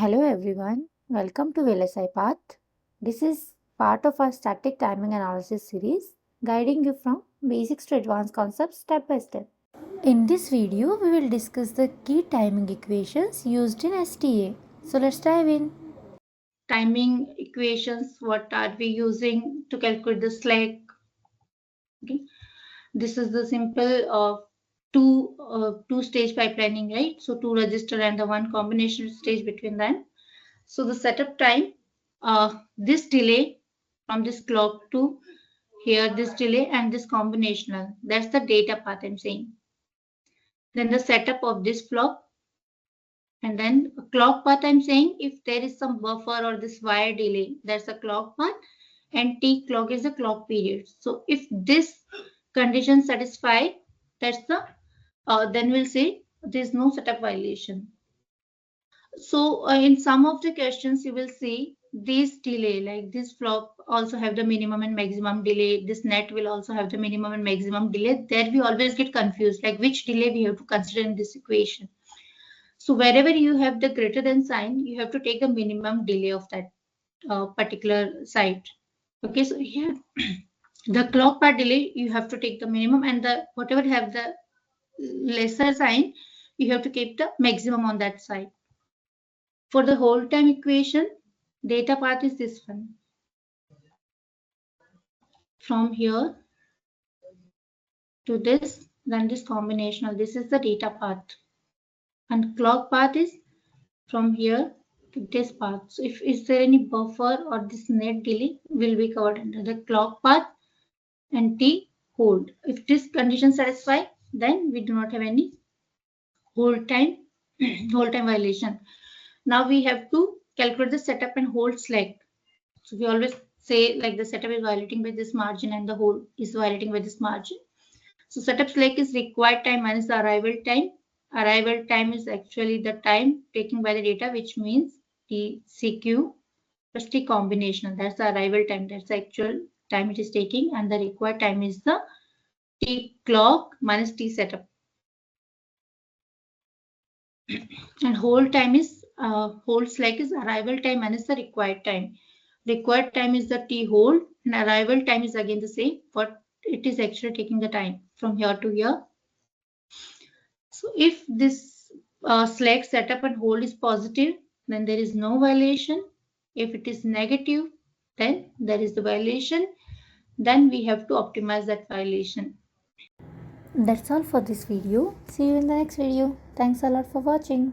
Hello everyone, welcome to VLSI Path. This is part of our static timing analysis series, guiding you from basics to advanced concepts step by step. In this video, we will discuss the key timing equations used in STA. So let's dive in. Timing equations, what are we using to calculate the slack? Okay, this is the simple two-stage pipelining, right? So two register and the one combination stage between them. So the setup time, this delay from this clock to here, this delay and this combinational, that's the data path I'm saying. Then the setup of this clock, and then a clock path I'm saying if there is some buffer or this wire delay, that's a clock path, and T clock is the clock period. So if this condition satisfy, that's the then we'll say there's no setup violation. So in some of the questions you will see this delay, like this flop also have the minimum and maximum delay. This net will also have the minimum and maximum delay. There we always get confused, like which delay we have to consider in this equation. So wherever you have the greater than sign, you have to take the minimum delay of that particular site. Okay, so here the clock part delay, you have to take the minimum, and the whatever have the lesser sign, you have to keep the maximum on that side. For the whole time equation, data path is this one. From here to this, then this combinational, this is the data path. And clock path is from here to this path. So if is there any buffer or this net delay will be covered under the clock path and T hold. If this condition satisfy, then we do not have any hold time violation. Now we have to calculate the setup and hold slack. So we always say like the setup is violating by this margin and the hold is violating by this margin. So setup slack is required time minus the arrival time. Arrival time is actually the time taken by the data, which means T CQ plus T combinational. That's the arrival time. That's the actual time it is taking, and the required time is the T clock minus T setup. And hold time is hold slack is arrival time minus the required time. Required time is the T hold, and arrival time is again the same, but it is actually taking the time from here to here. So if this slack setup and hold is positive, then there is no violation. If it is negative, then there is the violation. Then we have to optimize that violation. That's all for this video. See you in the next video. Thanks a lot for watching.